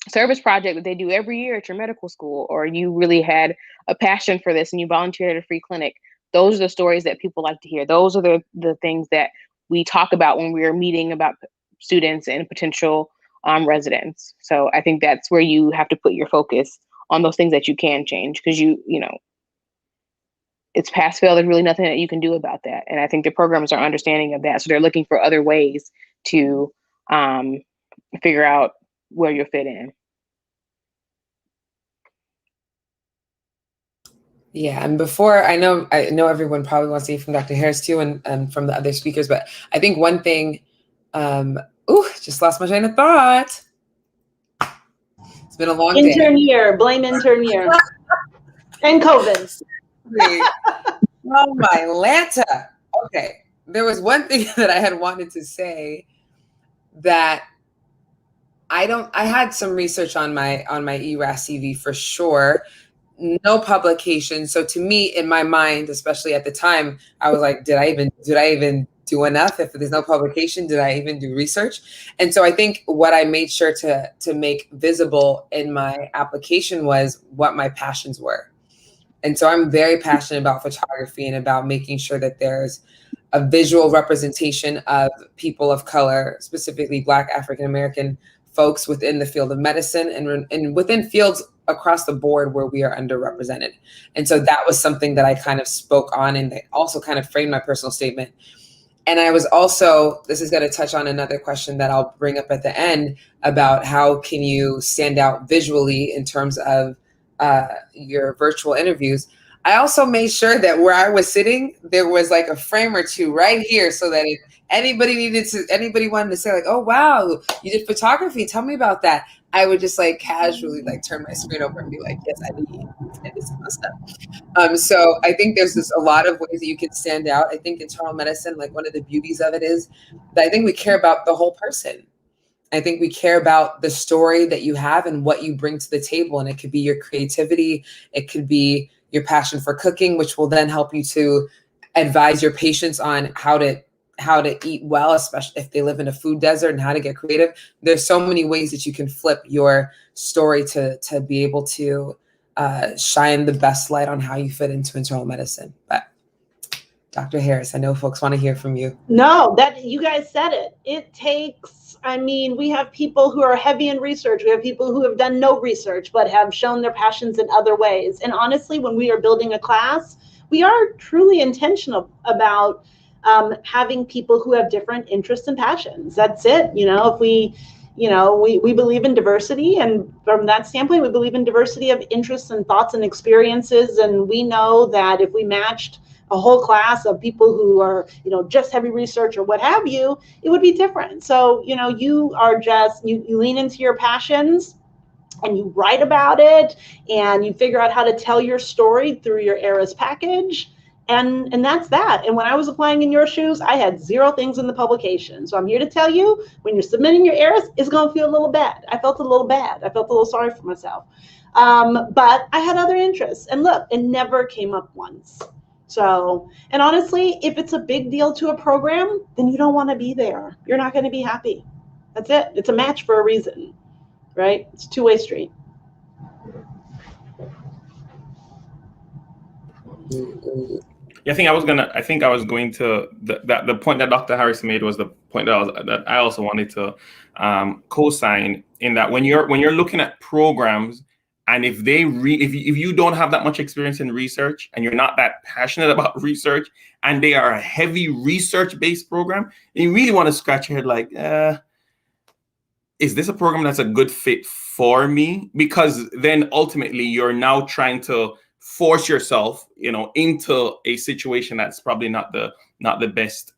service project that they do every year at your medical school, or you really had a passion for this and you volunteered at a free clinic. Those are the stories that people like to hear. Those are the things that we talk about when we're meeting about students and potential residents. So I think that's where you have to put your focus on those things that you can change, because it's pass fail. There's really nothing that you can do about that. And I think the programs are understanding of that. So they're looking for other ways to figure out where you'll fit in. Yeah, and before I know everyone probably wants to hear from Dr. Harris too, and from the other speakers, but I think one thing, just lost my train of thought. It's been a long day. Intern year, blame intern year. And COVID. Oh my Lanta. Okay. There was one thing that I had wanted to say that I had some research on my ERAS CV for sure. No publication. So to me, in my mind, especially at the time, I was like, did I even do enough? If there's no publication, did I even do research? And so I think what I made sure to make visible in my application was what my passions were. And so I'm very passionate about photography and about making sure that there's a visual representation of people of color, specifically Black African American folks within the field of medicine and within fields across the board where we are underrepresented. And so that was something that I kind of spoke on, and that also kind of framed my personal statement. And I was also, this is going to touch on another question that I'll bring up at the end about how can you stand out visually in terms of your virtual interviews. I also made sure that where I was sitting, there was like a frame or two right here, so that if anybody wanted to say like, oh, wow, you did photography, tell me about that, I would just like casually like turn my screen over and be like, yes, I did some stuff. So I think there's a lot of ways that you can stand out. I think internal medicine, like one of the beauties of it is that I think we care about the whole person. I think we care about the story that you have and what you bring to the table. And it could be your creativity. It could be your passion for cooking, which will then help you to advise your patients on how to eat well, especially if they live in a food desert, and how to get creative. There's so many ways that you can flip your story to be able to shine the best light on how you fit into internal medicine. But Dr. Harris, I know folks want to hear from you. No, that you guys said it. It takes, we have people who are heavy in research. We have people who have done no research, but have shown their passions in other ways. And honestly, when we are building a class, we are truly intentional about having people who have different interests and passions. That's it. If we believe in diversity, and from that standpoint, we believe in diversity of interests and thoughts and experiences. And we know that if we matched a whole class of people who are, just heavy research or what have you, it would be different. So, you are you lean into your passions and you write about it and you figure out how to tell your story through your ERAS package. And that's that. And when I was applying in your shoes, I had 0 things in the publication. So I'm here to tell you, when you're submitting your ERAS, it's going to feel a little bad. I felt a little bad. I felt a little sorry for myself. But I had other interests. And look, it never came up once. So, and honestly, if it's a big deal to a program, then you don't want to be there. You're not going to be happy. That's it. It's a match for a reason, right? It's a two-way street. Yeah, the point that Dr. Harris made was the point that I also wanted to co-sign, in that when you're looking at programs, and if you don't have that much experience in research and you're not that passionate about research, and they are a heavy research-based program, you really want to scratch your head like, is this a program that's a good fit for me? Because then ultimately you're now trying to force yourself, into a situation that's probably not the best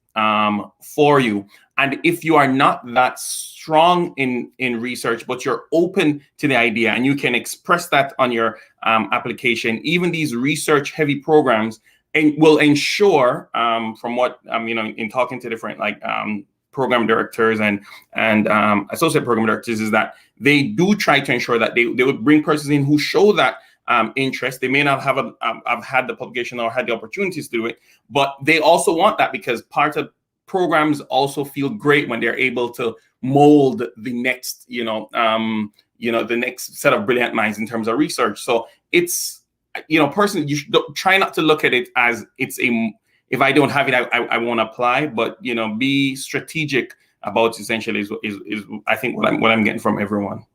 for you. And if you are not that strong in research, but you're open to the idea and you can express that on your application, even these research-heavy programs will ensure, from what in talking to different program directors and associate program directors, is that they do try to ensure that they would bring persons in who show that interest. They may not have had the publication or had the opportunities to do it, but they also want that, because part of programs also feel great when they're able to mold the next, the next set of brilliant minds in terms of research. So it's, personally, you should try not to look at it as if I don't have it, I won't apply, but, be strategic about essentially is I think what I'm getting from everyone.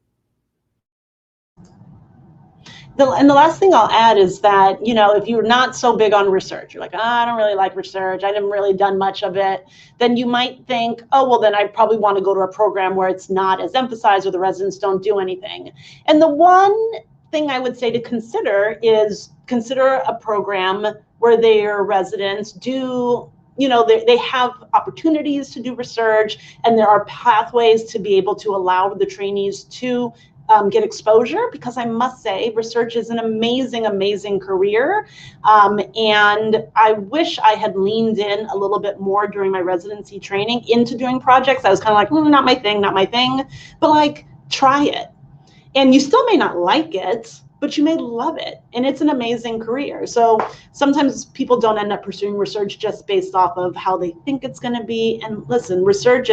And the last thing I'll add is that, if you're not so big on research, you're like, I don't really like research, I haven't really done much of it, then you might think, oh, well, then I probably want to go to a program where it's not as emphasized or the residents don't do anything. And the one thing I would say to consider is consider a program where their residents do, they have opportunities to do research, and there are pathways to be able to allow the trainees to get exposure, because I must say research is an amazing, amazing career. And I wish I had leaned in a little bit more during my residency training into doing projects. I was kind of like, not my thing, not my thing, but like, try it. And you still may not like it, but you may love it. And it's an amazing career. So sometimes people don't end up pursuing research just based off of how they think it's going to be. And listen, research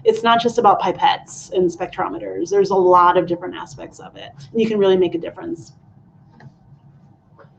it's not just about pipettes and spectrometers. There's a lot of different aspects of it. And you can really make a difference.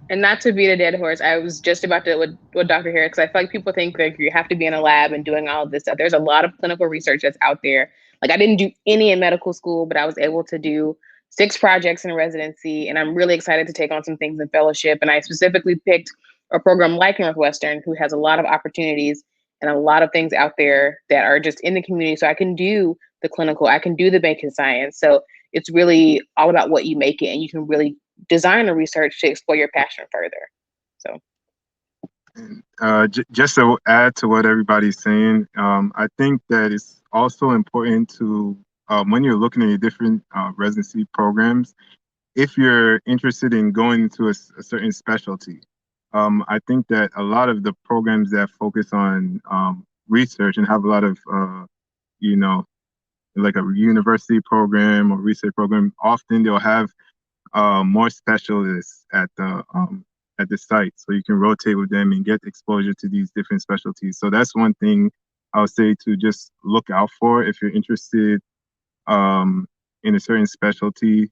And not to beat a dead horse, I was just about to with Dr. Harris, because I feel like people think that you have to be in a lab and doing all of this stuff. There's a lot of clinical research that's out there. Like, I didn't do any in medical school, but I was able to do 6 projects in residency, and I'm really excited to take on some things in fellowship. And I specifically picked a program like Northwestern, who has a lot of opportunities and a lot of things out there that are just in the community. So I can do the clinical, I can do the basic science. So it's really all about what you make it, and you can really design the research to explore your passion further. So just to add to what everybody's saying, I think that it's also important to, when you're looking at your different residency programs, if you're interested in going into a certain specialty, I think that a lot of the programs that focus on research and have a lot of, like a university program or research program, often they'll have more specialists at the site, so you can rotate with them and get exposure to these different specialties. So that's one thing I would say to just look out for if you're interested in a certain specialty.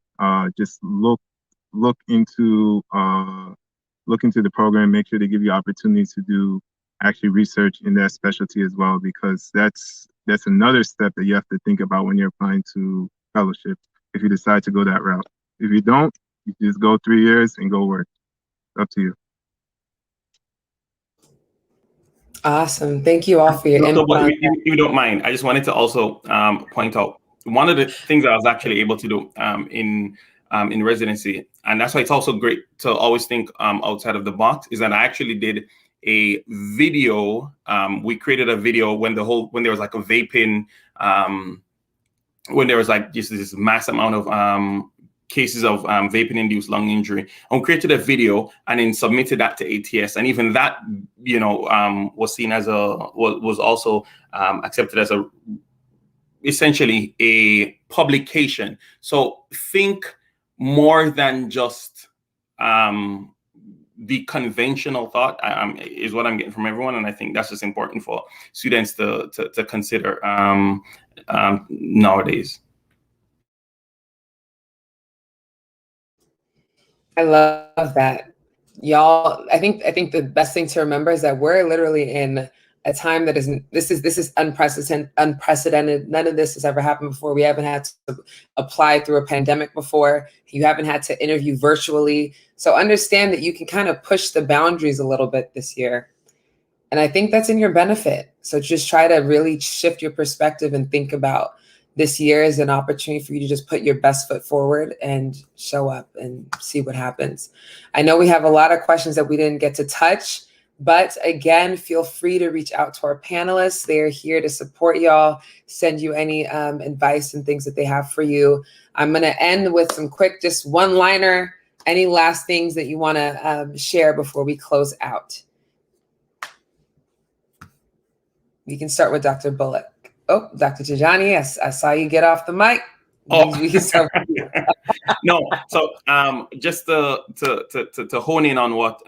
Just look into the program. Make sure they give you opportunities to do actually research in that specialty as well, because that's another step that you have to think about when you're applying to fellowship, if you decide to go that route. If you don't, you just go 3 years and go work. Up to you. Awesome. Thank you all for your input. If you don't mind, I just wanted to also point out one of the things I was actually able to do in residency, and that's why it's also great to always think outside of the box, is that I actually did a video. We created a video when there was like a vaping, when there was like just this mass amount of cases of vaping-induced lung injury, and we created a video and then submitted that to ATS, and even that, was seen as was also accepted as essentially a publication. So think more than just the conventional thought is what I'm getting from everyone, and I think that's just important for students to consider nowadays. I love that. Y'all, I think the best thing to remember is that we're literally in a time that this is unprecedented. None of this has ever happened before. We haven't had to apply through a pandemic before. You haven't had to interview virtually. So understand that you can kind of push the boundaries a little bit this year. And I think that's in your benefit. So just try to really shift your perspective and think about this year as an opportunity for you to just put your best foot forward and show up and see what happens. I know we have a lot of questions that we didn't get to touch, but again, feel free to reach out to our panelists. They're here to support y'all, send you any advice and things that they have for you. I'm going to end with some quick, just one-liner. Any last things that you want to share before we close out? We can start with Dr. Bullock. Oh, Dr. Tijani, I saw you get off the mic. Oh, we can start. No. So just to hone in on what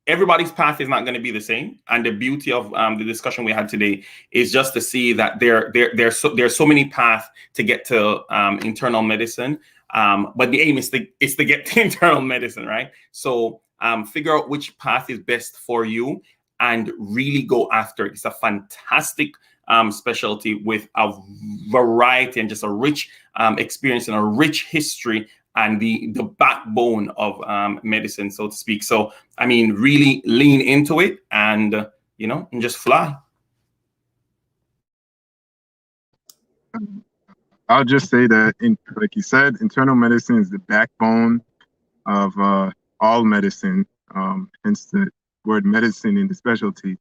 everybody's path is not going to be the same, and the beauty of the discussion we had today is just to see that there's so many paths to get to internal medicine, but the aim is to get to internal medicine, right? So figure out which path is best for you and really go after it. It's a fantastic specialty with a variety and just a rich experience and a rich history and the backbone of medicine, so to speak. So, I mean, really lean into it and, and just fly. I'll just say that, like you said, internal medicine is the backbone of all medicine, hence the word medicine in the specialty.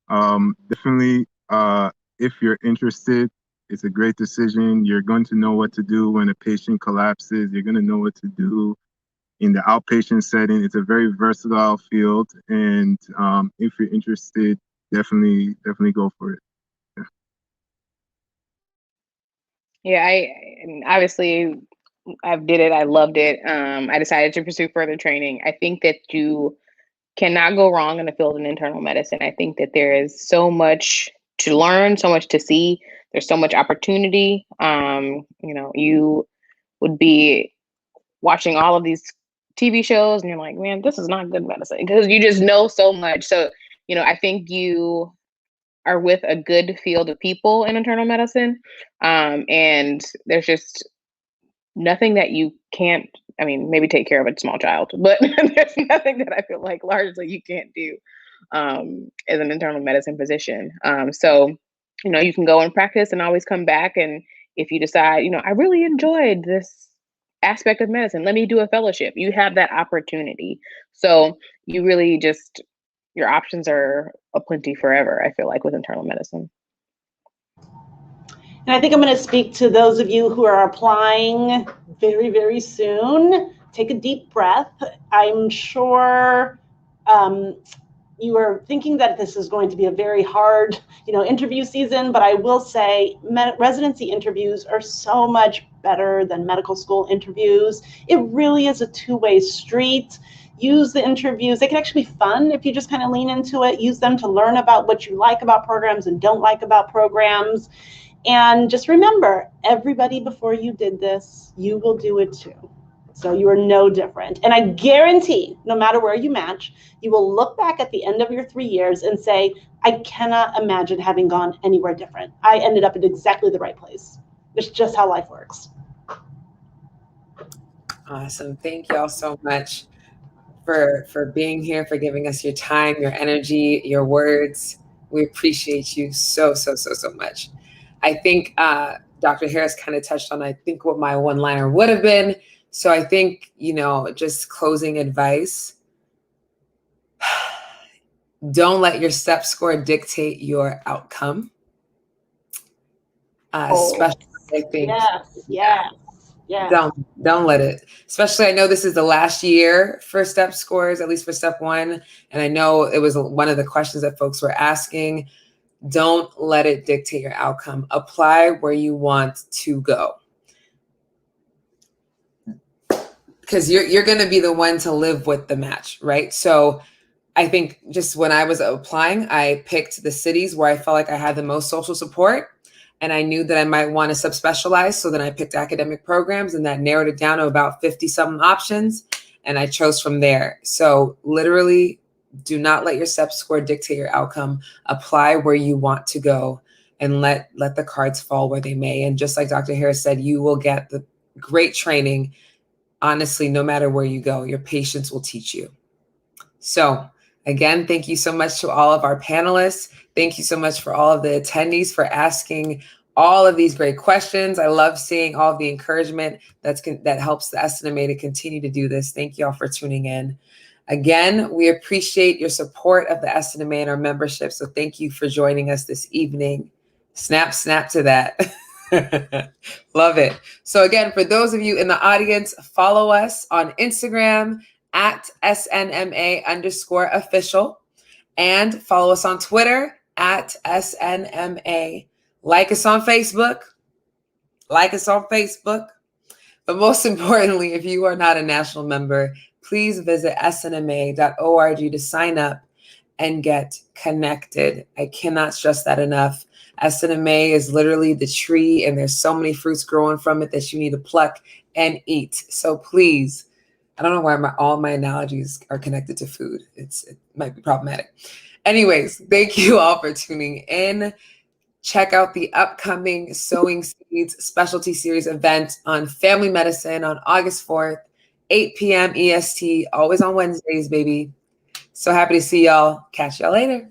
Definitely, if you're interested, it's a great decision. You're going to know what to do when a patient collapses. You're going to know what to do in the outpatient setting. It's a very versatile field, and if you're interested, definitely go for it. Yeah, I obviously I did it. I loved it. I decided to pursue further training. I think that you cannot go wrong in the field of internal medicine. I think that there is so much to learn, so much to see. There's so much opportunity. You would be watching all of these TV shows and you're like, man, this is not good medicine because you just know so much. So, I think you are with a good field of people in internal medicine. And there's just nothing that you can't, maybe take care of a small child, but there's nothing that I feel like largely you can't do as an internal medicine physician. So, you can go and practice and always come back. And if you decide, I really enjoyed this aspect of medicine, let me do a fellowship. You have that opportunity. So you really just, your options are aplenty forever, I feel like, with internal medicine. And I think I'm going to speak to those of you who are applying very, very soon. Take a deep breath. I'm sure you are thinking that this is going to be a very hard, interview season, but I will say residency interviews are so much better than medical school interviews. It really is a two-way street. Use the interviews. They can actually be fun if you just kind of lean into it. Use them to learn about what you like about programs and don't like about programs. And just remember, everybody before you did this, you will do it too. So you are no different. And I guarantee, no matter where you match, you will look back at the end of your 3 years and say, I cannot imagine having gone anywhere different. I ended up in exactly the right place. It's just how life works. Awesome. Thank you all so much for being here, for giving us your time, your energy, your words. We appreciate you so much. I think Dr. Harris kind of touched on, I think, what my one-liner would have been. So I think, just closing advice, don't let your step score dictate your outcome. Especially, I think. Yes. Don't let it. Especially, I know this is the last year for step scores, at least for step one. And I know it was one of the questions that folks were asking. Don't let it dictate your outcome. Apply where you want to go. Because you're going to be the one to live with the match, right? So I think just when I was applying, I picked the cities where I felt like I had the most social support. And I knew that I might want to subspecialize. So then I picked academic programs, and that narrowed it down to about 50-something options. And I chose from there. So literally, do not let your step score dictate your outcome. Apply where you want to go and let the cards fall where they may. And just like Dr. Harris said, you will get the great training. Honestly, no matter where you go, your patients will teach you. So again, thank you so much to all of our panelists. Thank you so much for all of the attendees for asking all of these great questions. I love seeing all of the encouragement that helps the SNMA to continue to do this. Thank you all for tuning in. Again, we appreciate your support of the SNMA and our membership. So thank you for joining us this evening. Snap to that. Love it. So again, for those of you in the audience, follow us on Instagram at SNMA_official and follow us on Twitter at SNMA. Like us on Facebook. But most importantly, if you are not a national member, please visit snma.org to sign up and get connected. I cannot stress that enough. SNMA is literally the tree, and there's so many fruits growing from it that you need to pluck and eat. So please, I don't know why all my analogies are connected to food. It might be problematic. Anyways, thank you all for tuning in. Check out the upcoming Sowing Seeds Specialty Series event on Family Medicine on August 4th, 8 p.m. EST, always on Wednesdays, baby. So happy to see y'all. Catch y'all later.